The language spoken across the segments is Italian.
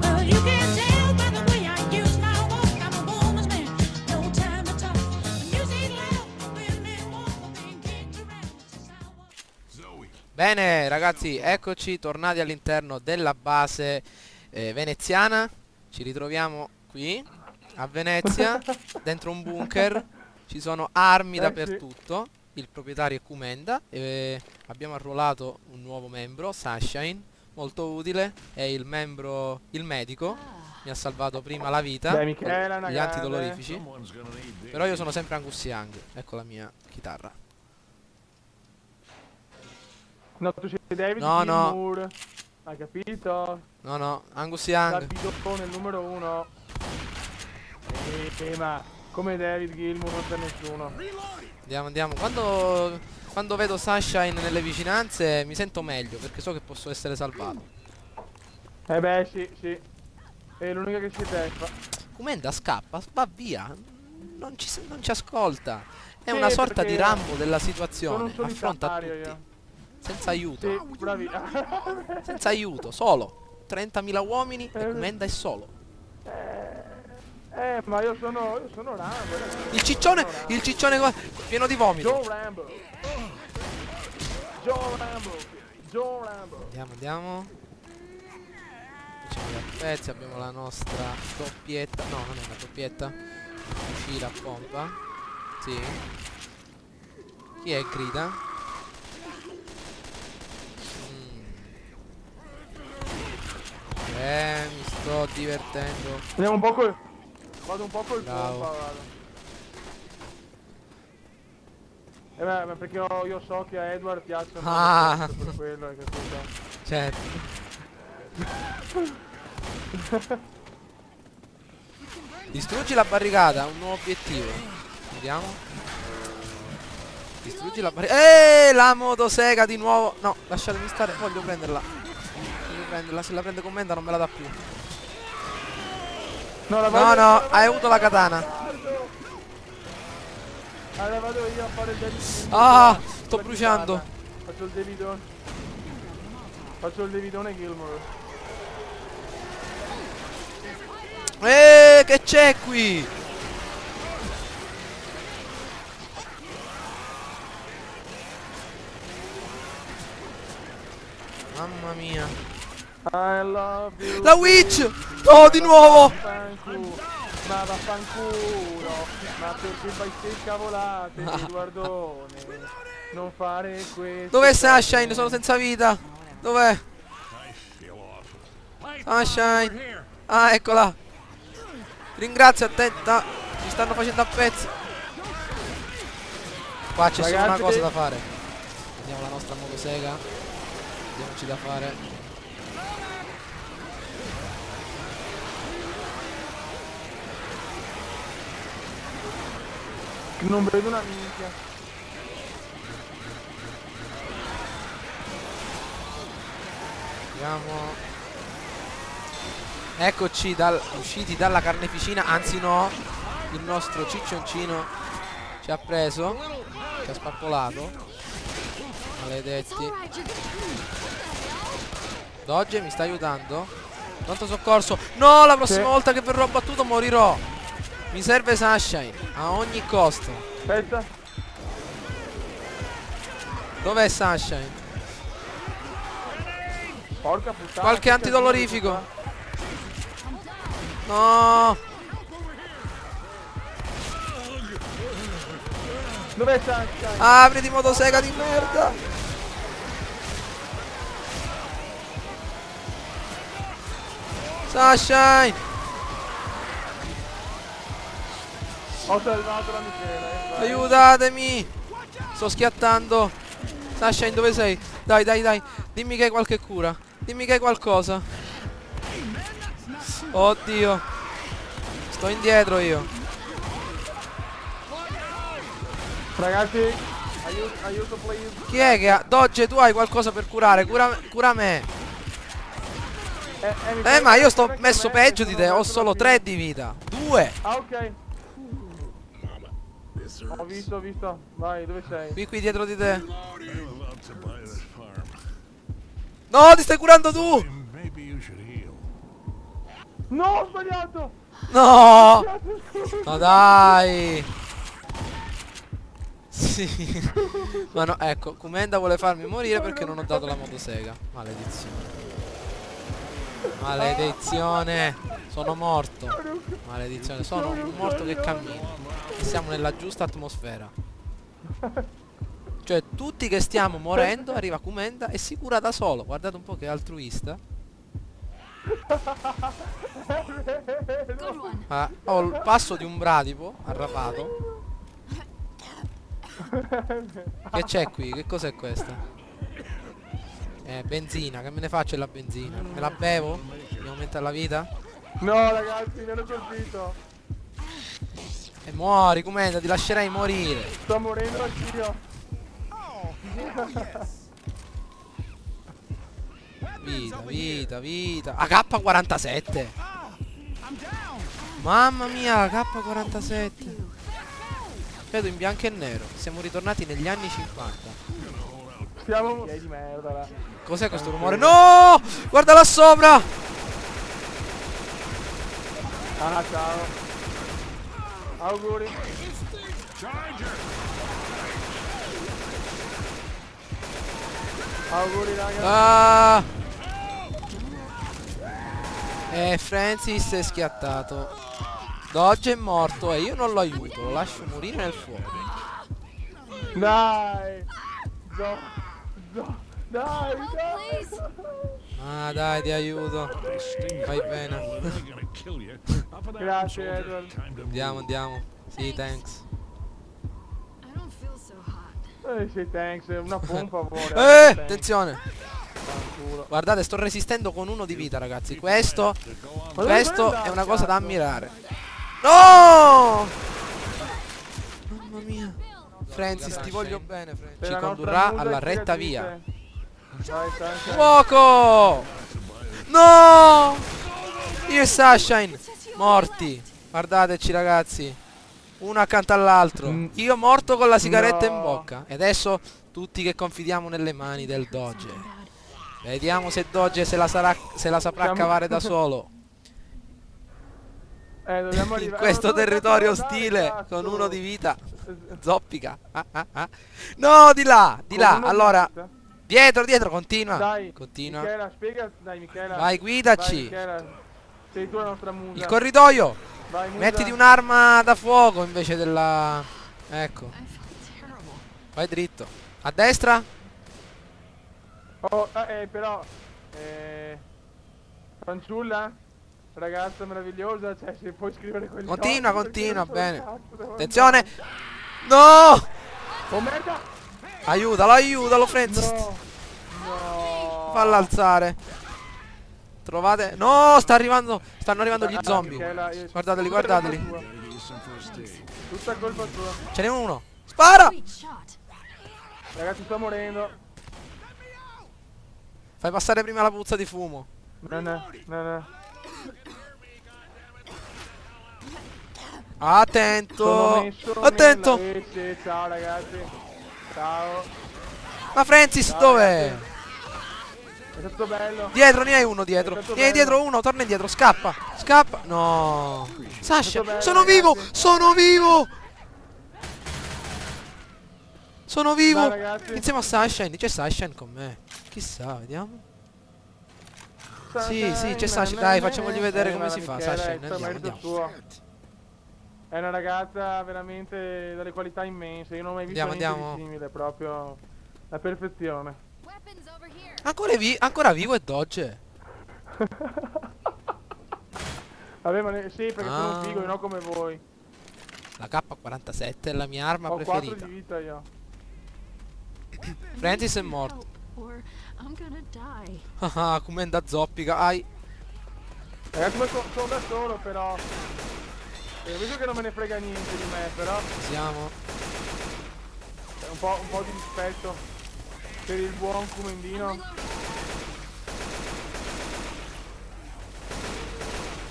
Well, you can tell by the way I use my walk. I'm a woman's man, no time to talk. Music loud, women walk, being kicked around since I was. Bene ragazzi, eccoci tornati all'interno della base veneziana. Ci ritroviamo qui a Venezia, dentro un bunker. Ci sono armi dappertutto. Il proprietario è Kumenda e abbiamo arruolato un nuovo membro, Sunshine, molto utile. È il membro, il medico. Mi ha salvato prima la vita Dai, Michela, una gli grande. antidolorifici. Però io sono sempre Angus Young. Ecco la mia chitarra. No, tu sei David No, no. Gilmour. Hai capito? No, Angus Young. Rapidone, il numero 1. Ma come David Gilmour non c'è nessuno. Andiamo. Quando vedo Sunshine nelle vicinanze mi sento meglio perché so che posso essere salvato. Beh, sì. È l'unica che si teffa. Kumenda scappa, va via. Non ci ascolta. È Sì, una sorta di perché Rambo della Sono situazione. un Affronta solitario tutti. io. Senza aiuto. Sì, bravi. Senza aiuto, solo. 30.000 uomini e Kumenda è solo. Ma io sono Rambo. Il ciccione pieno di vomito. Joe Rambo. Andiamo. Facciamo a pezzi, abbiamo la nostra doppietta. No, non è una doppietta. Fucile a pompa. Sì. Chi è grida? Mi sto divertendo. Andiamo un po' col... Vado un po' col Bravo. pompa, vado. Ma perché io so che a Edward piacciono per quello, hai capito? Certo. Distruggi la barricata, un nuovo obiettivo. Vediamo. Distruggi la barricata. La motosega di nuovo. No, lasciatemi stare, voglio prenderla. Se la prende Commenda non me la dà più. No, No, hai avuto la katana. Allora vado io a fare il David. Sto bruciando. Faccio il Davidone. Faccio il Davidone Gilmour. Che c'è qui? Mamma mia. I love you. La witch! Oh, di nuovo! Ma vaffanculo. Ma perché fai ste cavolate, Eduardone? Non fare questo. Dov'è Sunshine? Sono senza vita. Dov'è? Sunshine. Ah, eccola. Ringrazio, attenta. Mi stanno facendo a pezzi. Qua c'è solo una cosa da fare. Vediamo la nostra motosega. Vediamoci da fare. Non vedo una minchia. Vediamo. Eccoci usciti dalla carneficina. Anzi no, il nostro ciccioncino ci ha preso. Ci ha spappolato. Maledetti. Dodge mi sta aiutando. Pronto soccorso. No, la prossima volta che verrò battuto morirò. Mi serve Sunshine a ogni costo. Aspetta. Dov'è Sunshine? Porca puttana. Qualche antidolorifico. No. Dov'è Sunshine? Apriti motosega di merda. Sunshine. Ho salvato la Michela. Aiutatemi. Sto schiattando. Sunshine, dove sei? Dai. Dimmi che hai qualche cura. Dimmi che hai qualcosa. Oddio. Sto indietro io. Ragazzi, aiuto please. Chi è che ha? Dodge, tu hai qualcosa per curare. Cura me. Ma io sto messo peggio di te. Ho solo 3 di vita. 2. Ah, ok. Ho visto. Vai, dove sei? Qui dietro di te. No, ti stai curando tu. No, ho sbagliato! No! No dai! Sì. Ma no, ecco, Kumenda vuole farmi morire perché non ho dato la motosega. Maledizione. Maledizione. Sono morto. Maledizione, sono un morto che cammina. E siamo nella giusta atmosfera. Cioè, tutti che stiamo morendo, arriva Kumenda e si cura da solo. Guardate un po' che altruista. Ah, ho il passo di un bradipo arrapato. Che c'è qui? Che cos'è questa? Benzina, che me ne faccio della benzina? Me la bevo? Mi aumenta la vita? No ragazzi, mi hanno colpito. E muori, Kumenda, ti lascerai morire. Sto morendo anch'io. Vita, vita. AK-47. Mamma mia, AK-47. Vedo in bianco e nero. Siamo ritornati negli anni 50. Siamo di merda là. Cos'è questo rumore? No! Guarda là sopra! Ah, ciao. Auguri. Auguri raga. Ah! Francis è schiattato. Dodge è morto e io non lo aiuto, lo lascio morire nel fuoco. Dai. Dai. Ah dai, ti aiuto. Fai bene. Grazie Edward. Andiamo. Sì, thanks. I don't feel so hot. Sì, thanks, una pompa vuole. Attenzione. Fanculo. Guardate, sto resistendo con 1 di vita, ragazzi. Questo Ma dove è andare, una cosa da cazzo? ammirare. No! Mamma mia. Francis, ti voglio bene, Francis. Per Ci la nostra condurrà musa alla retta via. ispiratrice. Vai, Sunshine. Fuoco! No! Io e Sunshine morti. Guardateci, ragazzi. Uno accanto all'altro. Io morto con la sigaretta in No. bocca. E adesso tutti che confidiamo nelle mani del Doge. Vediamo se Doge se la saprà Siamo- cavare da solo. Dobbiamo In arrivare. questo Ma dove territorio cazzo devo ostile andare, con cazzo? 1 di vita. Zoppica. No, di là, di Con là. uno di Allora, vita? dietro, continua. Dai, Continua. Michela, spiega, dai Michela. Vai, guidaci. Vai, Michela. Sei tu la nostra musa. Il corridoio. Vai, musa. Mettiti un'arma da fuoco invece della... Ecco, I feel terrible. vai dritto. A destra? Oh, però fanciulla, ragazza meravigliosa, cioè se puoi scrivere quel Continua, nome, perché continua, non so dove bene. cazzo devo Attenzione. andare. No! Oh merda! Aiutalo, Francis. No! No! Falla alzare. Trovate... No, stanno arrivando gli Ah, zombie. Michela, io- Guardateli, tutta guardateli. colpa tua. Tutta colpa tua. Ce n'è uno. Spara! Sweet shot. Ragazzi, sto morendo. Fai passare prima la puzza di fumo. No. Attento. Sono messo Attento. sì, ciao ragazzi. Ciao. Ma Francis Ciao, dov'è? ragazzi. È stato bello. Dietro, ne hai uno dietro. È stato Ne hai bello. dietro uno, torna indietro, scappa. Scappa. No. Sasha, bello, sono vivo, ragazzi. sono vivo. Sono vivo. Dai, ragazzi. Insieme a Sunshine. C'è Sunshine con me. Chissà, vediamo. Sì, c'è Sunshine. Dai, facciamogli vedere come si fa. Sunshine, andiamo. Suo. È una ragazza veramente dalle qualità immense. Io non ho mai visto niente Andiamo. di simile, proprio la perfezione. Weapons over here. Ancora vivo e Dodge. Vabbè, ma sì, perché sono Ah. un figo, non come voi. La K47 è la mia arma Ho 4 preferita. di vita io. Francis è morto. Help, or I'm gonna die. Ah, Kumenda zoppica. Ai. Ragazzi, ma sono da solo, però. Visto che non me ne frega niente di me, però Siamo. un po' di rispetto per il buon Kumendino.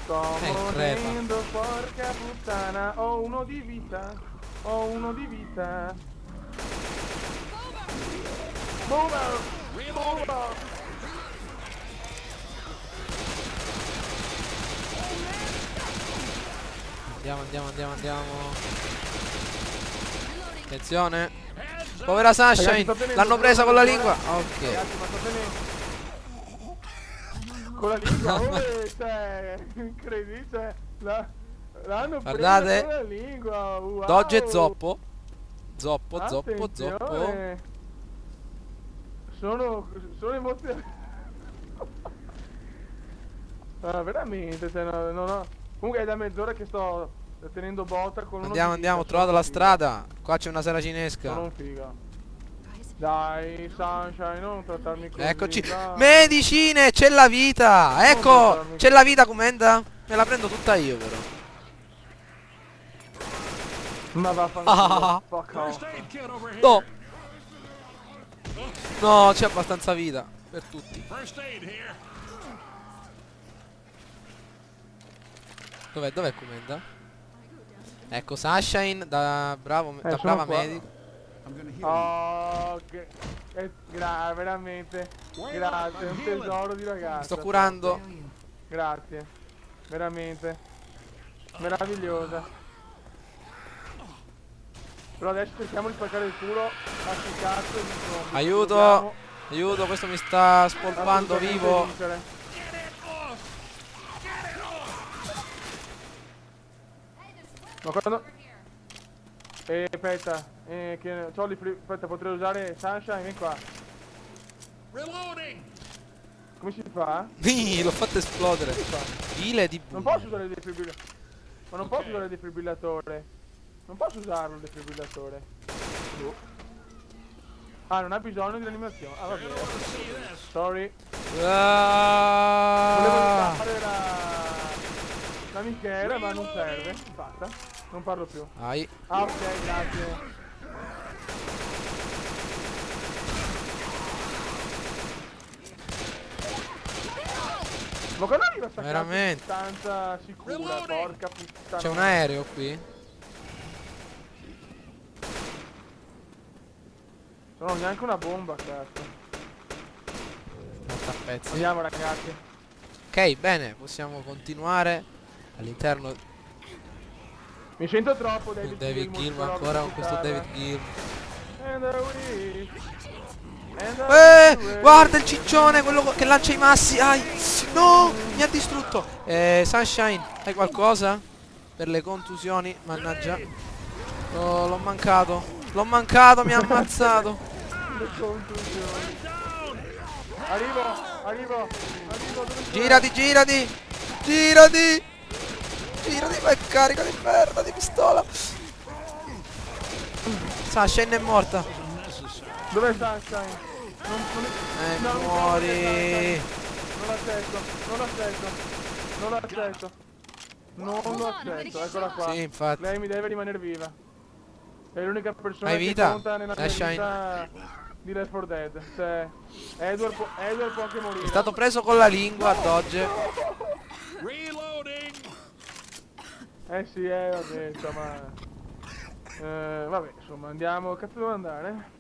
Sto crepa. morendo, porca puttana. Ho 1 di vita. Ho 1 di vita. Boomer! Boomer! Andiamo. Attenzione. Povera Sunshine. sto tenendo L'hanno presa con la lingua. Ragazzi, Ok. ma sto tenendo... Con la lingua, cioè, incredibile, cioè, l'hanno Guardate. presa con la lingua, wow. Dodge e zoppo. Zoppo. Attenzione. Sono emozionato. Veramente, cioè, no. Comunque è da mezz'ora che sto tenendo botta con uno Andiamo, ho trovato la strada. Qua c'è una saracinesca. Sono un figa. Dai, Sunshine, non trattarmi così. Eccoci. dai. Medicine, c'è la vita. Ecco, trattarmi c'è la vita, com'enda? Me la prendo tutta io però. Ma vaffanculo, Ah. fuck off. No. No, c'è abbastanza vita per tutti. Dov'è comenda? Ecco Sunshine da bravo da sono brava qua. medico. Oh, veramente. Grazie, è un tesoro di ragazza. Mi sto curando. Grazie. Veramente. Meravigliosa. Però adesso cerchiamo di spaccare il culo a sti cazzo di zombie. Aiuto. Dobbiamo Aiuto, questo mi sta spolpando assolutamente vivo. vincere. Ma quando... aspetta, che c'ho aspetta, potrei usare Sunshine, vieni qua. Come si fa? L'ho fatto esplodere. File di Non buio. posso usare il defibrillatore. Ma non posso usare il defibrillatore. Non posso usarlo il defibrillatore. Ah, non ha bisogno di animazione. Ah, vabbè. Sorry. Volevo Ah. fare la minchiera, ma non serve. Basta. Non parlo più. Ai. Ah, ok, grazie. Ma quando arriva sta Veramente. stanza sicura, porca puttana. C'è un aereo qui. Non ho neanche una bomba, cazzo. Fatta a pezzi. Andiamo ragazzi. Ok, bene, possiamo continuare all'interno Mi sento troppo di David, David Gilmour però ancora con questo chitarra. David Gilmour. And I wish. And I wish. Guarda il ciccione, quello che lancia i massi. Ai. No, mi ha distrutto. Sunshine, hai qualcosa? Per le contusioni, mannaggia. Oh, l'ho mancato. L'ho mancato, mi ha ammazzato. Le contusioni. Arrivo, dove sei? Girati. Girati, vai carica di merda di pistola. Sunshine è morta. Dov'è Sunshine? No, Muori. Non lo accetto, eccola qua. Sì, infatti. Lei mi deve rimanere viva. È l'unica persona Hai che vita? conta nella mia Shine. vita di Left 4 Dead. Cioè, Edward può anche morire. È stato preso con la lingua, Dodge. Sì, vabbè, insomma. Vabbè, insomma, andiamo. Cazzo devo andare?